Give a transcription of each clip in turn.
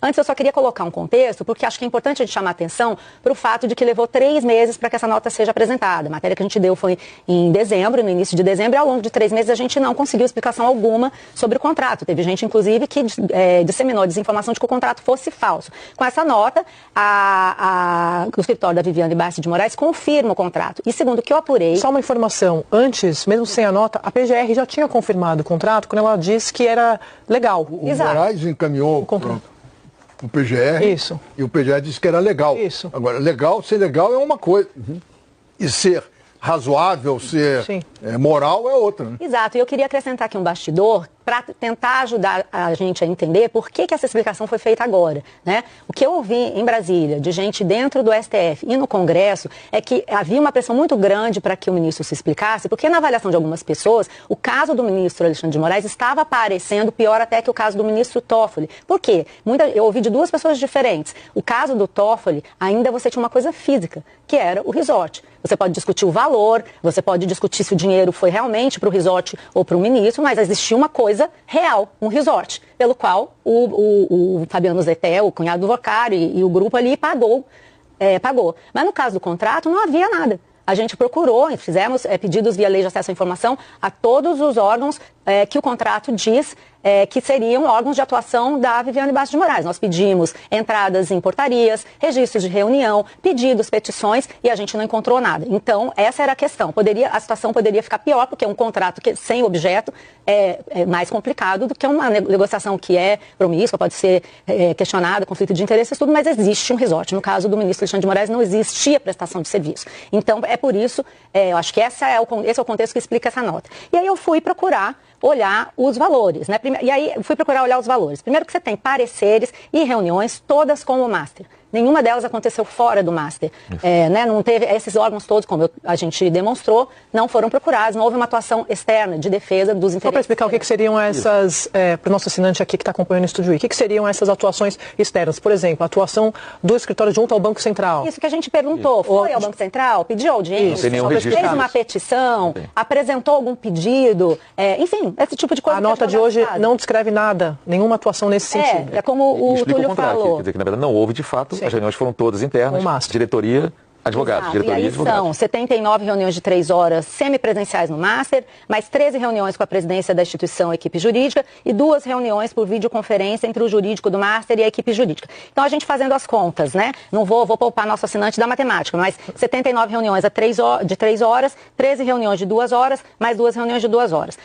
Antes, eu só queria colocar um contexto, porque acho que é importante a gente chamar atenção para o fato de que levou 3 meses para que essa nota seja apresentada. A matéria que a gente deu foi em dezembro, no início de dezembro, e ao longo de 3 meses a gente não conseguiu explicação alguma sobre o contrato. Teve gente, inclusive, que disseminou a desinformação de que o contrato fosse falso. Com essa nota, o escritório da Viviane Bassi de Moraes confirma o contrato. E segundo o que eu apurei... Só uma informação, antes, mesmo sem a nota, a PGR já tinha confirmado o contrato quando ela disse que era legal. O Moraes encaminhou o PGR. Isso. E o PGR disse que era legal. Isso. Agora, ser legal é uma coisa. E ser razoável, ser moral é outra. Né? Exato. E eu queria acrescentar aqui um bastidor para tentar ajudar a gente a entender por que essa explicação foi feita agora, né? O que eu ouvi em Brasília, de gente dentro do STF e no Congresso, é que havia uma pressão muito grande para que o ministro se explicasse, porque na avaliação de algumas pessoas, o caso do ministro Alexandre de Moraes estava parecendo pior até que o caso do ministro Toffoli. Por quê? Eu ouvi de 2 pessoas diferentes. O caso do Toffoli, ainda você tinha uma coisa física, que era o resort. Você pode discutir o valor, você pode discutir se o dinheiro foi realmente para o resort ou para o ministro, mas existia uma coisa real, um resort, pelo qual o Fabiano Zettel, o cunhado do Vocário e o grupo ali pagou. Mas no caso do contrato não havia nada. A gente procurou e fizemos pedidos via lei de acesso à informação a todos os órgãos que o contrato diz que seriam órgãos de atuação da Viviane Bassi de Moraes. Nós pedimos entradas em portarias, registros de reunião, pedidos, petições, e a gente não encontrou nada. Então, essa era a questão. A situação poderia ficar pior, porque um contrato sem objeto é mais complicado do que uma negociação que é promíscua, pode ser questionada, conflito de interesses, tudo, mas existe um resort. No caso do ministro Alexandre de Moraes, não existia prestação de serviço. Então, é por isso, eu acho que esse é o contexto que explica essa nota. E aí eu fui procurar olhar os valores, né? E aí fui procurar olhar os valores. Primeiro que você tem pareceres e reuniões todas com o Master. Nenhuma delas aconteceu fora do Master. Né? Não teve, esses órgãos todos, como a gente demonstrou, não foram procurados, não houve uma atuação externa de defesa dos interesses. Só para explicar o que seriam essas, para o nosso assinante aqui que está acompanhando o Estúdio I, o que seriam essas atuações externas? Por exemplo, a atuação do escritório junto ao Banco Central. Isso que a gente perguntou. Foi ao Banco Central? Pediu audiência? Fez uma petição? Apresentou algum pedido? Enfim, esse tipo de coisa. A nota de hoje não descreve nada, nenhuma atuação nesse sentido. É como o Túlio falou. Quer dizer que, na verdade, não houve de fato. As reuniões foram todas internas, diretoria, advogados. Diretoria e aí são 79 reuniões de 3 horas semipresenciais no Master, mais 13 reuniões com a presidência da instituição e equipe jurídica e 2 reuniões por videoconferência entre o jurídico do Master e a equipe jurídica. Então, a gente fazendo as contas, né? Não vou poupar nosso assinante da matemática, mas 79 reuniões de 3 horas, 13 reuniões de 2 horas, mais 2 reuniões de 2 horas.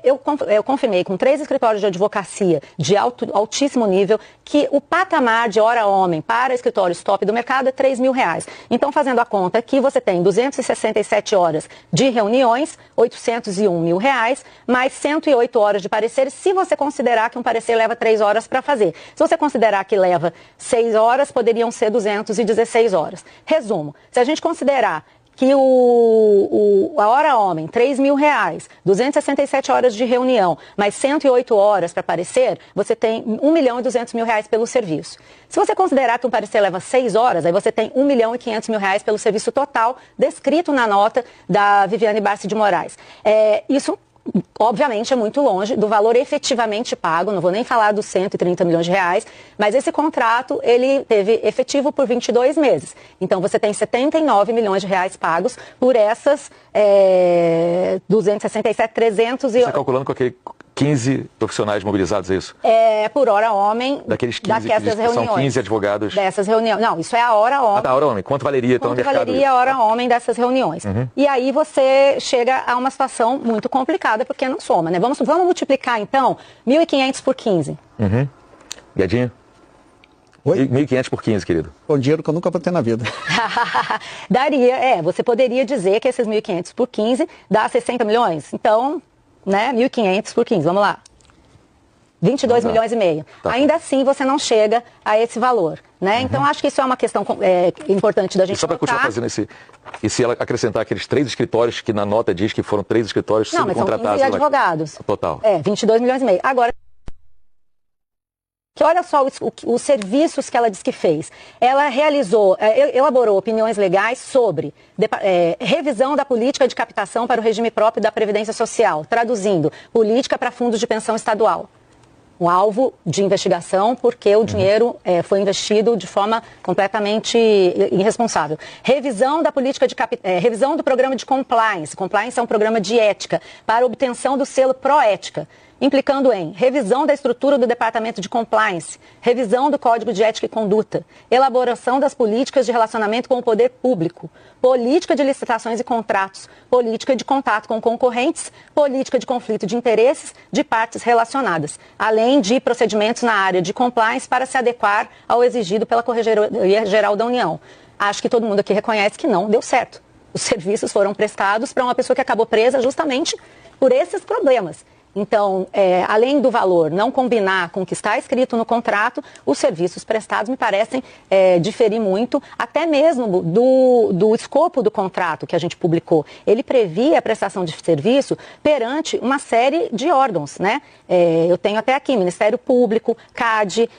Eu confirmei com 3 escritórios de advocacia de altíssimo nível que o patamar de hora homem para escritórios top do mercado é R$3.000. Então, fazendo a conta aqui, você tem 267 horas de reuniões, R$801.000, mais 108 horas de parecer, se você considerar que um parecer leva 3 horas para fazer. Se você considerar que leva 6 horas, poderiam ser 216 horas. Resumo, se a gente considerar que a hora homem, R$3.000, 267 horas de reunião, mais 108 horas para parecer, você tem R$1.200.000 pelo serviço. Se você considerar que um parecer leva 6 horas, aí você tem R$1.500.000 pelo serviço total, descrito na nota da Viviane Bassi de Moraes. Isso, obviamente, é muito longe do valor efetivamente pago, não vou nem falar dos 130 milhões de reais, mas esse contrato, ele teve efetivo por 22 meses. Então, você tem 79 milhões de reais pagos por essas 267, 300 e... Você está calculando com aquele 15 profissionais mobilizados, é isso? Por hora homem, daqueles 15 que são 15 advogados. Dessas reuniões. Não, isso é a hora homem. A hora homem. Quanto valeria então no mercado? Quanto valeria a hora homem dessas reuniões? E aí você chega a uma situação muito complicada, porque não soma, né? Vamos multiplicar, então, 1.500 por 15. Gadinho? Oi? 1.500 por 15, querido. O dinheiro que eu nunca vou ter na vida. Daria, você poderia dizer que esses 1.500 por 15 dá 60 milhões. Então, né, 1.500 por 15, vamos lá. 22 milhões e meio. Ainda assim, você não chega a esse valor, né? Então, acho que isso é uma questão importante da gente só para continuar fazendo e se ela acrescentar aqueles 3 escritórios que na nota diz que foram 3 escritórios subcontratados. Não, mas são 15 advogados. Total. 22 milhões e meio. Agora, que olha só os serviços que ela diz que fez. Ela elaborou opiniões legais sobre revisão da política de captação para o regime próprio da Previdência Social, traduzindo, política para fundos de pensão estadual. um alvo de investigação porque o dinheiro foi investido de forma completamente irresponsável. Revisão da política de revisão do programa de compliance. Compliance é um programa de ética para obtenção do selo Proética, implicando em revisão da estrutura do Departamento de Compliance, revisão do Código de Ética e Conduta, elaboração das políticas de relacionamento com o poder público, política de licitações e contratos, política de contato com concorrentes, política de conflito de interesses de partes relacionadas, além de procedimentos na área de compliance para se adequar ao exigido pela Corregedoria Geral da União. Acho que todo mundo aqui reconhece que não deu certo. Os serviços foram prestados para uma pessoa que acabou presa justamente por esses problemas. Então, além do valor não combinar com o que está escrito no contrato, os serviços prestados me parecem diferir muito, até mesmo do escopo do contrato que a gente publicou. Ele previa a prestação de serviço perante uma série de órgãos, né? Eu tenho até aqui Ministério Público, CAD,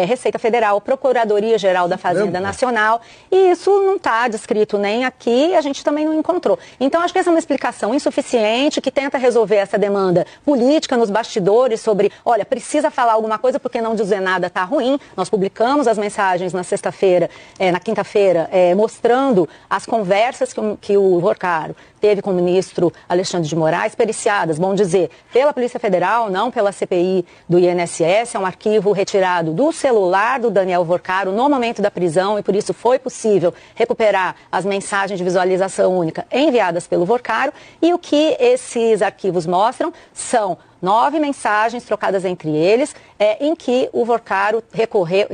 Receita Federal, Procuradoria-Geral da Fazenda Nacional, e isso não está descrito nem aqui, a gente também não encontrou. Então, acho que essa é uma explicação insuficiente que tenta resolver essa demanda política nos bastidores sobre, olha, precisa falar alguma coisa porque não dizer nada está ruim. Nós publicamos as mensagens na sexta-feira, na quinta-feira, mostrando as conversas que o Porcaro teve com o ministro Alexandre de Moraes, periciadas, bom dizer, pela Polícia Federal, não pela CPI do INSS, é um arquivo retirado do celular do Daniel Porcaro no momento da prisão e por isso foi possível recuperar as mensagens de visualização única enviadas pelo Porcaro, e o que esses arquivos mostram são 9 mensagens trocadas entre eles, em que o Porcaro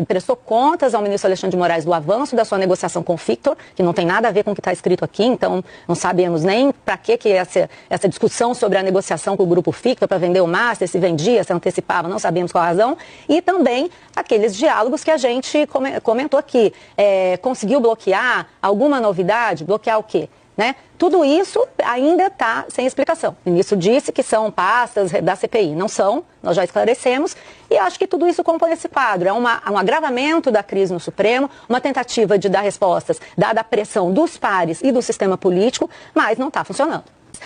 prestou contas ao ministro Alexandre de Moraes do avanço da sua negociação com o Fictor, que não tem nada a ver com o que está escrito aqui, então não sabemos nem para que essa discussão sobre a negociação com o grupo Fictor, para vender o Master, se vendia, se antecipava, não sabemos qual a razão, e também aqueles diálogos que a gente comentou aqui. Conseguiu bloquear alguma novidade? Bloquear o quê? Né? Tudo isso ainda está sem explicação. O ministro disse que são pastas da CPI. Não são, nós já esclarecemos. E acho que tudo isso compõe esse quadro. É um agravamento da crise no Supremo, uma tentativa de dar respostas, dada a pressão dos pares e do sistema político, mas não está funcionando.